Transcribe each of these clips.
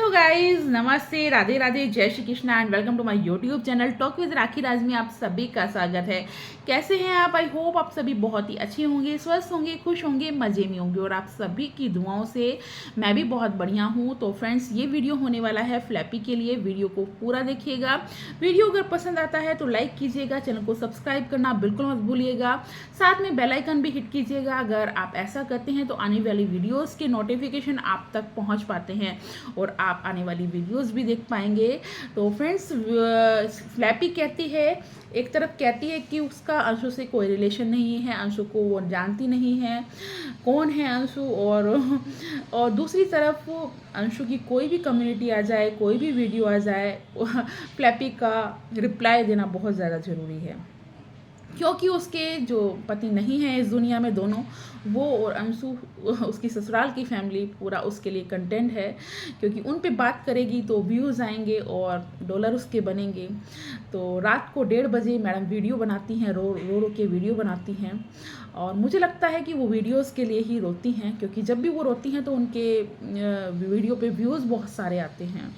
Hello guys, नमस्ते, राधे राधे, जय Shri Krishna and welcome to my YouTube channel talk with Rakhi Raj में आप सभी का स्वागत है। कैसे हैं आप? आई होप आप सभी बहुत ही अच्छे होंगे, स्वस्थ होंगे, खुश होंगे, मज़े में होंगे और आप सभी की दुआओं से मैं भी बहुत बढ़िया हूं। तो फ्रेंड्स, ये वीडियो होने वाला है फ्लैपी के लिए। वीडियो को पूरा देखिएगा। वीडियो अगर पसंद आता है तो लाइक कीजिएगा, चैनल को सब्सक्राइब करना बिल्कुल मत भूलिएगा, साथ में बेल आइकन भी हिट कीजिएगा। अगर आप ऐसा करते हैं तो आने वाली वीडियोज़ के नोटिफिकेशन आप तक पहुँच पाते हैं और आप आने वाली वीडियोस भी देख पाएंगे। तो फ्रेंड्स, फ्लैपी कहती है, एक तरफ कहती है कि उसका अंशु से कोई रिलेशन नहीं है, अंशु को वो जानती नहीं है कौन है अंशु, और दूसरी तरफ अंशु की कोई भी कम्युनिटी आ जाए, कोई भी वीडियो आ जाए, फ्लैपी का रिप्लाई देना बहुत ज़्यादा ज़रूरी है, क्योंकि उसके जो पति नहीं है इस दुनिया में, दोनों वो और अंशु, उसकी ससुराल की फैमिली पूरा उसके लिए कंटेंट है, क्योंकि उन पे बात करेगी तो व्यूज़ आएंगे और डॉलर उसके बनेंगे। तो रात को 1:30 बजे मैडम वीडियो बनाती हैं, रो रो रो के वीडियो बनाती हैं, और मुझे लगता है कि वो वीडियोस के लिए ही रोती हैं, क्योंकि जब भी वो रोती हैं तो उनके वीडियो पे व्यूज़ बहुत सारे आते हैं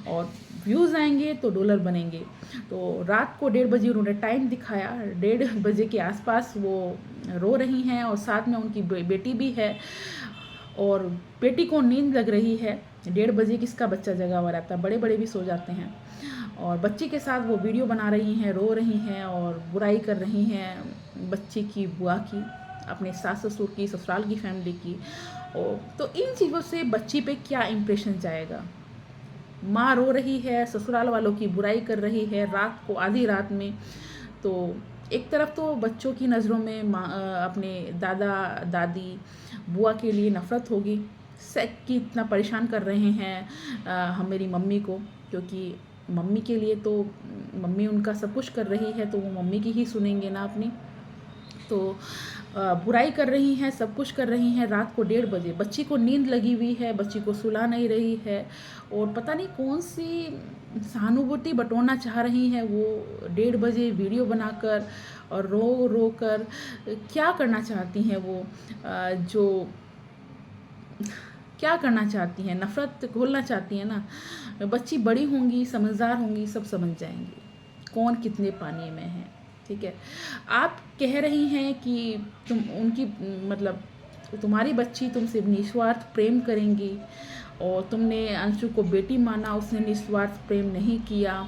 और व्यूज़ आएंगे तो डॉलर बनेंगे। तो रात को 1:30 बजे उन्होंने टाइम दिखाया, 1:30 बजे के आसपास वो रो रही हैं और साथ में उनकी बेटी भी है और बेटी को नींद लग रही है। 1:30 बजे किसका बच्चा जगा हुआ रहता है, बड़े बड़े भी सो जाते हैं। और बच्चे के साथ वो वीडियो बना रही हैं, रो रही हैं और बुराई कर रही हैं बच्चे की, बुआ की, अपने सास ससुर की, ससुराल की फैमिली की। और तो इन चीज़ों से बच्ची पे क्या इम्प्रेशन जाएगा? माँ रो रही है, ससुराल वालों की बुराई कर रही है रात को, आधी रात में। तो एक तरफ तो बच्चों की नज़रों में माँ, अपने दादा दादी, बुआ के लिए नफ़रत होगी कि इतना परेशान कर रहे हैं हम मेरी मम्मी को, क्योंकि मम्मी के लिए तो मम्मी उनका सब कुछ कर रही है, तो वो मम्मी की ही सुनेंगे ना अपनी। तो बुराई कर रही हैं, सब कुछ कर रही हैं। रात को 1:30 बजे बच्ची को नींद लगी हुई है, बच्ची को सुला नहीं रही है और पता नहीं कौन सी सहानुभूति बटोरना चाह रही हैं वो 1:30 बजे वीडियो बनाकर और रो रो कर। क्या करना चाहती हैं वो? जो क्या करना चाहती हैं? नफ़रत घोलना चाहती हैं ना। बच्ची बड़ी होंगी, समझदार होंगी, सब समझ जाएंगी कौन कितने पानी में है। ठीक है, आप कह रही हैं कि तुम उनकी, मतलब तुम्हारी बच्ची तुमसे निस्वार्थ प्रेम करेंगी और तुमने अंशु को बेटी माना, उसने निस्वार्थ प्रेम नहीं किया।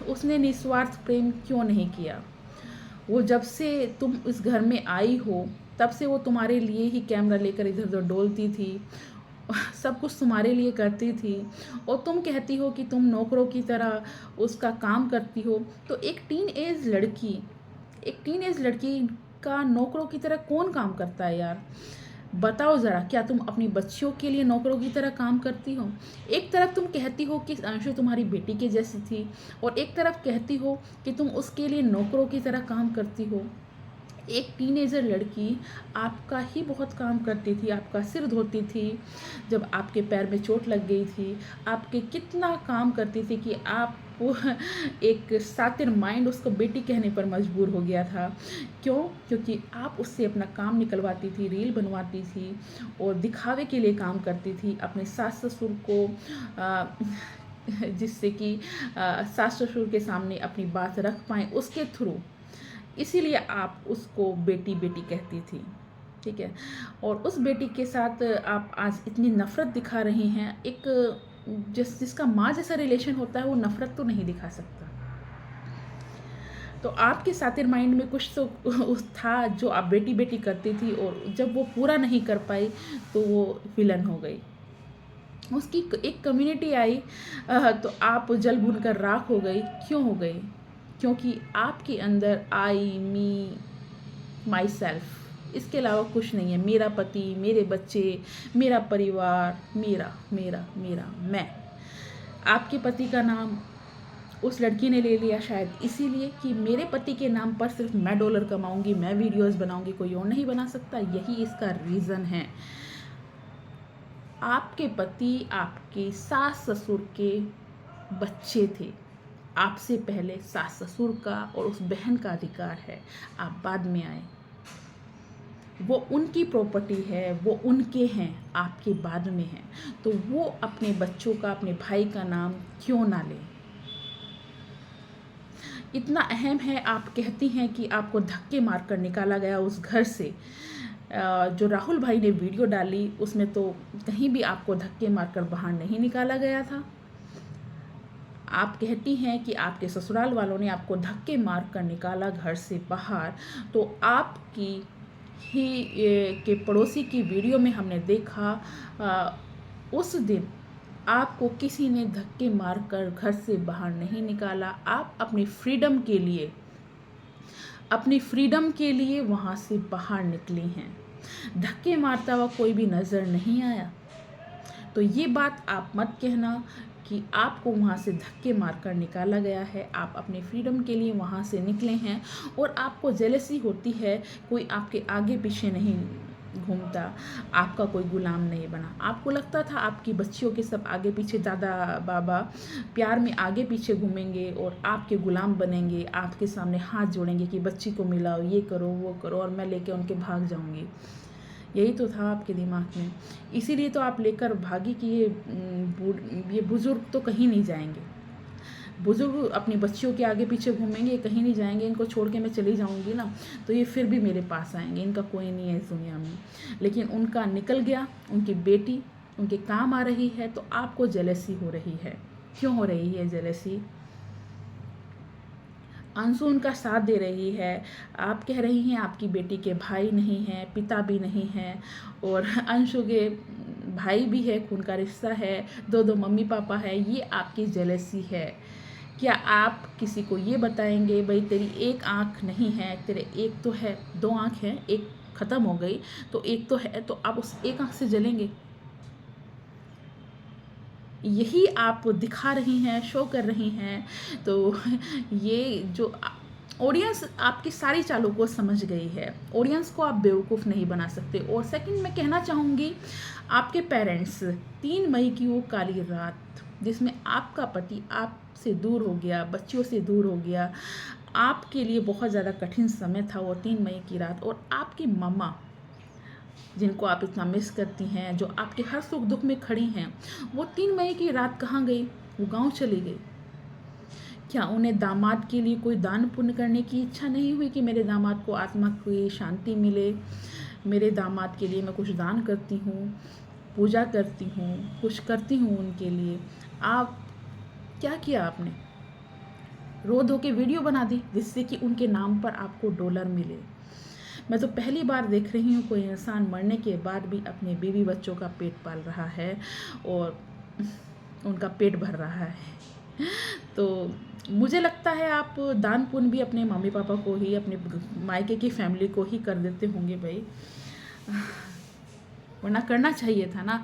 उसने निस्वार्थ प्रेम क्यों नहीं किया? वो जब से तुम इस घर में आई हो तब से वो तुम्हारे लिए ही कैमरा लेकर इधर उधर डोलती थी, सब कुछ तुम्हारे लिए करती थी, और तुम कहती हो कि तुम नौकरों की तरह उसका काम करती हो। तो एक टीन एज लड़की का नौकरों की तरह कौन काम करता है यार? बताओ ज़रा, क्या तुम अपनी बच्चियों के लिए नौकरों की तरह काम करती हो? एक तरफ तुम कहती हो कि अंशु तुम्हारी बेटी के जैसी थी और एक तरफ कहती हो कि तुम उसके लिए नौकरों की तरह काम करती हो। एक टीनेजर लड़की आपका ही बहुत काम करती थी, आपका सिर धोती थी जब आपके पैर में चोट लग गई थी, आपके कितना काम करती थी कि आप एक सातिर माइंड उसको बेटी कहने पर मजबूर हो गया था। क्यों? क्योंकि आप उससे अपना काम निकलवाती थी, रील बनवाती थी और दिखावे के लिए काम करती थी अपने सास ससुर को, जिससे कि सास ससुर के सामने अपनी बात रख पाएँ उसके थ्रू। इसीलिए आप उसको बेटी बेटी कहती थी। ठीक है, और उस बेटी के साथ आप आज इतनी नफ़रत दिखा रही हैं। एक जिसका माँ जैसा रिलेशन होता है वो नफ़रत तो नहीं दिखा सकता। तो आपके सातिर माइंड में कुछ तो उस था जो आप बेटी बेटी करती थी, और जब वो पूरा नहीं कर पाई तो वो विलन हो गई। उसकी एक कम्युनिटी आई, तो आप जल भुन कर राख हो गई। क्यों हो गई? क्योंकि आपके अंदर आई मी माई सेल्फ, इसके अलावा कुछ नहीं है। मेरा पति, मेरे बच्चे, मेरा परिवार, मेरा मेरा मेरा मैं। आपके पति का नाम उस लड़की ने ले लिया शायद इसीलिए कि मेरे पति के नाम पर सिर्फ मैं डॉलर कमाऊंगी, मैं वीडियोस बनाऊंगी, कोई और नहीं बना सकता। यही इसका रीज़न है। आपके पति आपके सास ससुर के बच्चे थे, आपसे पहले सास ससुर का और उस बहन का अधिकार है, आप बाद में आए। वो उनकी प्रॉपर्टी है, वो उनके हैं, आपके बाद में हैं, तो वो अपने बच्चों का, अपने भाई का नाम क्यों ना लें? इतना अहम है। आप कहती हैं कि आपको धक्के मारकर निकाला गया उस घर से। जो राहुल भाई ने वीडियो डाली उसमें तो कहीं भी आपको धक्के मारकर बाहर नहीं निकाला गया था। आप कहती हैं कि आपके ससुराल वालों ने आपको धक्के मार कर निकाला घर से बाहर, तो आपकी ही के पड़ोसी की वीडियो में हमने देखा उस दिन आपको किसी ने धक्के मारकर घर से बाहर नहीं निकाला। आप अपनी फ्रीडम के लिए वहाँ से बाहर निकली हैं। धक्के मारता हुआ कोई भी नज़र नहीं आया। तो ये बात आप मत कहना कि आपको वहाँ से धक्के मारकर निकाला गया है। आप अपने फ्रीडम के लिए वहाँ से निकले हैं और आपको जेलसी होती है। कोई आपके आगे पीछे नहीं घूमता, आपका कोई गुलाम नहीं बना। आपको लगता था आपकी बच्चियों के सब आगे पीछे दादा बाबा प्यार में आगे पीछे घूमेंगे और आपके गुलाम बनेंगे, आपके सामने हाथ जोड़ेंगे कि बच्ची को मिलाओ, ये करो वो करो, और मैं लेके उनके भाग जाऊंगी। यही तो था आपके दिमाग में। इसीलिए तो आप लेकर भागी कि ये बुज़ुर्ग तो कहीं नहीं जाएंगे। बुज़ुर्ग अपनी बच्चियों के आगे पीछे घूमेंगे, कहीं नहीं जाएंगे। इनको छोड़ के मैं चली जाऊंगी ना तो ये फिर भी मेरे पास आएंगे। इनका कोई नहीं है इस दुनिया में। लेकिन उनका निकल गया, उनकी बेटी उनके काम आ रही है, तो आपको जेलसी हो रही है। क्यों हो रही है जेलसी? अंशु उनका साथ दे रही है। आप कह रही हैं आपकी बेटी के भाई नहीं हैं, पिता भी नहीं हैं, और अंशु के भाई भी है, खून का रिश्ता है, दो दो मम्मी पापा है। ये आपकी जेलसी है। क्या आप किसी को ये बताएंगे भाई तेरी एक आँख नहीं है, तेरे एक तो है, दो आँख है, एक ख़त्म हो गई तो एक तो है, तो आप उस एक आँख से जलेंगे? यही आप दिखा रही हैं, शो कर रही हैं। तो ये जो ऑडियंस आपकी सारी चालों को समझ गई है। ऑडियंस को आप बेवकूफ़ नहीं बना सकते। और सेकंड मैं कहना चाहूँगी, आपके पेरेंट्स 3 मई की वो काली रात जिसमें आपका पति आपसे दूर हो गया, बच्चियों से दूर हो गया, आपके लिए बहुत ज़्यादा कठिन समय था वो 3 मई की रात। और आपकी मम्मा जिनको आप इतना मिस करती हैं, जो आपके हर सुख दुख में खड़ी हैं, वो 3 मई की रात कहाँ गई? वो गांव चली गई। क्या उन्हें दामाद के लिए कोई दान पुण्य करने की इच्छा नहीं हुई कि मेरे दामाद को आत्मा की शांति मिले, मेरे दामाद के लिए मैं कुछ दान करती हूँ, पूजा करती हूँ, कुछ करती हूँ उनके लिए? आप क्या किया आपने? रो धो के वीडियो बना दी जिससे कि उनके नाम पर आपको डॉलर मिले। मैं तो पहली बार देख रही हूँ कोई इंसान मरने के बाद भी अपने बीवी बच्चों का पेट पाल रहा है और उनका पेट भर रहा है। तो मुझे लगता है आप दान पुण्य भी अपने मम्मी पापा को ही, अपने मायके की फैमिली को ही कर देते होंगे भाई, वरना करना चाहिए था ना।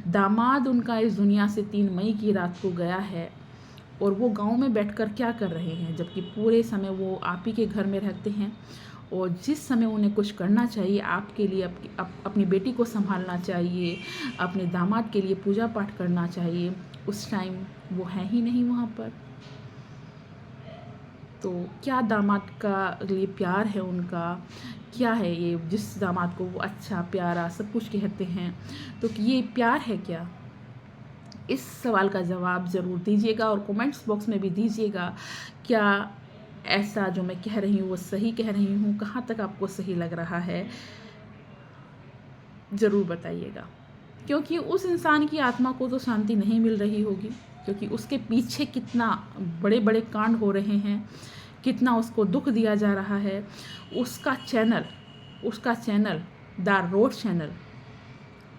दामाद उनका इस दुनिया से 3 मई की रात को गया है और वो गांव में बैठकर क्या कर रहे हैं, जबकि पूरे समय वो आप ही के घर में रहते हैं। और जिस समय उन्हें कुछ करना चाहिए आपके लिए, अपनी बेटी को संभालना चाहिए, अपने दामाद के लिए पूजा पाठ करना चाहिए, उस टाइम वो है ही नहीं वहाँ पर। तो क्या दामाद का लिए प्यार है उनका? क्या है ये जिस दामाद को वो अच्छा प्यारा सब कुछ कहते हैं, तो ये प्यार है क्या? इस सवाल का जवाब ज़रूर दीजिएगा और कमेंट्स बॉक्स में भी दीजिएगा। क्या ऐसा जो मैं कह रही हूँ वो सही कह रही हूँ? कहाँ तक आपको सही लग रहा है ज़रूर बताइएगा। क्योंकि उस इंसान की आत्मा को तो शांति नहीं मिल रही होगी, क्योंकि उसके पीछे कितना बड़े बड़े कांड हो रहे हैं, कितना उसको दुख दिया जा रहा है। उसका चैनल द रोड चैनल,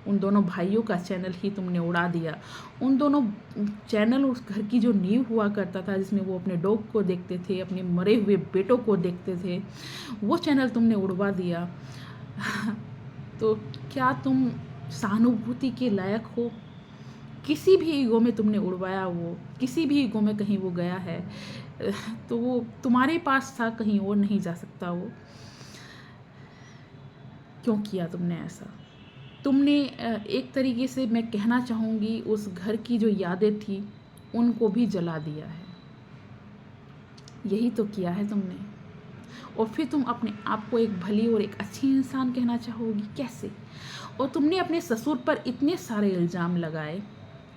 उन दोनों भाइयों का चैनल ही तुमने उड़ा दिया। उन दोनों चैनल, उस घर की जो नींव हुआ करता था जिसमें वो अपने डॉग को देखते थे, अपने मरे हुए बेटों को देखते थे, वो चैनल तुमने उड़वा दिया। तो क्या तुम सहानुभूति के लायक हो? किसी भी ईगो में तुमने उड़वाया, वो किसी भी ईगो में कहीं वो गया है तो वो तुम्हारे पास था, कहीं और नहीं जा सकता वो। क्यों किया तुमने ऐसा? तुमने एक तरीके से मैं कहना चाहूँगी उस घर की जो यादें थी उनको भी जला दिया है। यही तो किया है तुमने। और फिर तुम अपने आप को एक भली और एक अच्छी इंसान कहना चाहोगी? कैसे? और तुमने अपने ससुर पर इतने सारे इल्ज़ाम लगाए,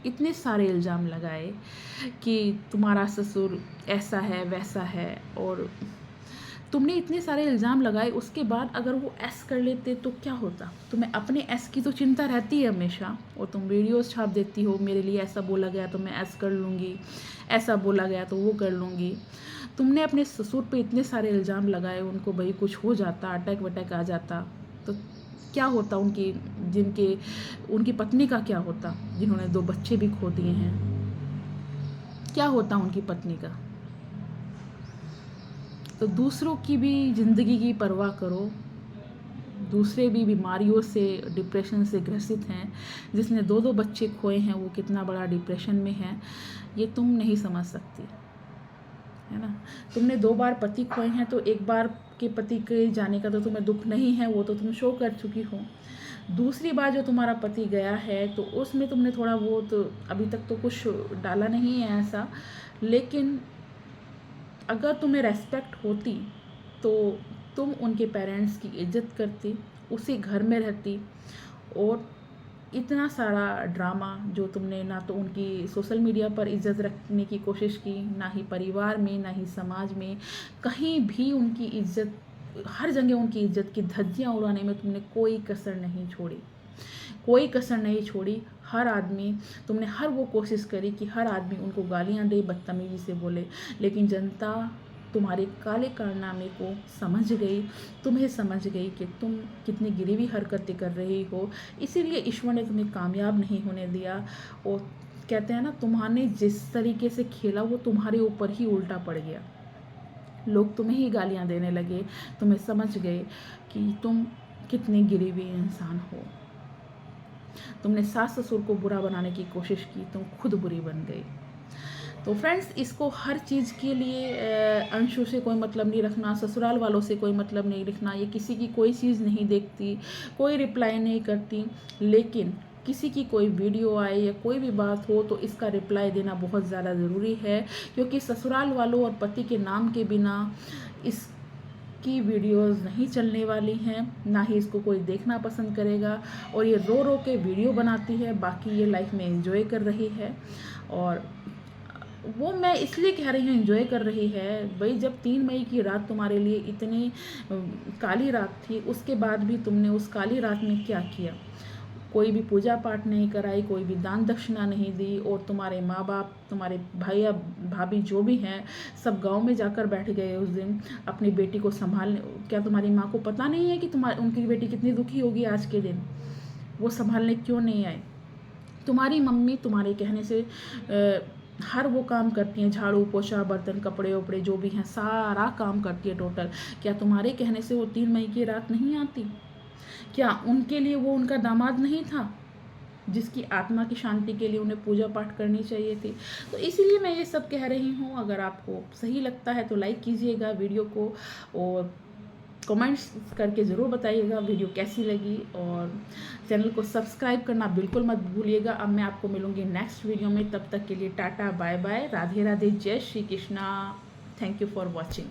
इतने सारे इल्ज़ाम लगाए कि तुम्हारा ससुर ऐसा है, वैसा है, और तुमने इतने सारे इल्ज़ाम लगाए, उसके बाद अगर वो ऐस कर लेते तो क्या होता? तुम्हें अपने ऐस की तो चिंता रहती है हमेशा, और तुम वीडियोस छाप देती हो, मेरे लिए ऐसा बोला गया तो मैं ऐस कर लूँगी, ऐसा बोला गया तो वो कर लूँगी। तुमने अपने ससुर पे इतने सारे इल्ज़ाम लगाए, उनको भाई कुछ हो जाता, अटैक वटैक आ जाता तो क्या होता उनकी, उनकी पत्नी का क्या होता, जिन्होंने 2 बच्चे भी खो दिए हैं? क्या होता उनकी पत्नी का? तो दूसरों की भी ज़िंदगी की परवाह करो। दूसरे भी बीमारियों से, डिप्रेशन से ग्रसित हैं। जिसने 2-2 बच्चे खोए हैं, वो कितना बड़ा डिप्रेशन में है, ये तुम नहीं समझ सकती, है ना? तुमने 2 बार पति खोए हैं, तो एक बार के पति के जाने का तो तुम्हें दुःख नहीं है, वो तो तुम शो कर चुकी हो। दूसरी बार जो तुम्हारा पति गया है, तो उसमें तुमने थोड़ा बहुत, अभी तक तो कुछ डाला नहीं है ऐसा, लेकिन अगर तुम्हें रेस्पेक्ट होती तो तुम उनके पेरेंट्स की इज्जत करती, उसी घर में रहती, और इतना सारा ड्रामा जो तुमने, ना तो उनकी सोशल मीडिया पर इज्जत रखने की कोशिश की, ना ही परिवार में, ना ही समाज में, कहीं भी उनकी इज्जत, हर जगह उनकी इज्जत की धज्जियाँ उड़ाने में तुमने कोई कसर नहीं छोड़ी, कोई कसर नहीं छोड़ी। हर आदमी, तुमने हर वो कोशिश करी कि हर आदमी उनको गालियाँ दे, बदतमीज़ी से बोले, लेकिन जनता तुम्हारे काले कारनामे को समझ गई, तुम्हें समझ गई कि तुम कितनी गिरी हुई हरकतें कर रही हो, इसीलिए ईश्वर ने तुम्हें कामयाब नहीं होने दिया। और कहते हैं ना, तुम्हारे जिस तरीके से खेला वो तुम्हारे ऊपर ही उल्टा पड़ गया। लोग तुम्हें ही गालियाँ देने लगे, तुम्हें समझ गए कि तुम कितनी गिरी हुई इंसान हो। तुमने सास ससुर को बुरा बनाने की कोशिश की, तुम खुद बुरी बन गई। तो फ्रेंड्स, इसको हर चीज़ के लिए अंशों से कोई मतलब नहीं रखना, ससुराल वालों से कोई मतलब नहीं रखना, ये किसी की कोई चीज़ नहीं देखती, कोई रिप्लाई नहीं करती, लेकिन किसी की कोई वीडियो आए या कोई भी बात हो तो इसका रिप्लाई देना बहुत ज़्यादा ज़रूरी है, क्योंकि ससुराल वालों और पति के नाम के बिना इस की वीडियोस नहीं चलने वाली हैं, ना ही इसको कोई देखना पसंद करेगा। और ये रो रो के वीडियो बनाती है, बाकी ये लाइफ में एंजॉय कर रही है। और वो मैं इसलिए कह रही हूँ एंजॉय कर रही है, भाई जब 3 मई की रात तुम्हारे लिए इतनी काली रात थी, उसके बाद भी तुमने उस काली रात में क्या किया? कोई भी पूजा पाठ नहीं कराई, कोई भी दान दक्षिणा नहीं दी, और तुम्हारे माँ बाप, तुम्हारे भाई या भाभी जो भी हैं, सब गांव में जाकर बैठ गए उस दिन अपनी बेटी को संभालने। क्या तुम्हारी माँ को पता नहीं है कि उनकी बेटी कितनी दुखी होगी आज के दिन? वो संभालने क्यों नहीं आए? तुम्हारी मम्मी तुम्हारे कहने से हर वो काम करती हैं, झाड़ू पोछा, बर्तन, कपड़े वपड़े जो भी हैं, सारा काम करती है टोटल। क्या तुम्हारे कहने से वो 3 मई की रात नहीं आती? क्या उनके लिए वो उनका दामाद नहीं था, जिसकी आत्मा की शांति के लिए उन्हें पूजा पाठ करनी चाहिए थी? तो इसीलिए मैं ये सब कह रही हूँ। अगर आपको सही लगता है तो लाइक कीजिएगा वीडियो को, और कमेंट्स करके ज़रूर बताइएगा वीडियो कैसी लगी, और चैनल को सब्सक्राइब करना बिल्कुल मत भूलिएगा। अब मैं आपको मिलूँगी नेक्स्ट वीडियो में, तब तक के लिए tata bye bye, Radhe Radhe, जय Shri Krishna, thank you for watching.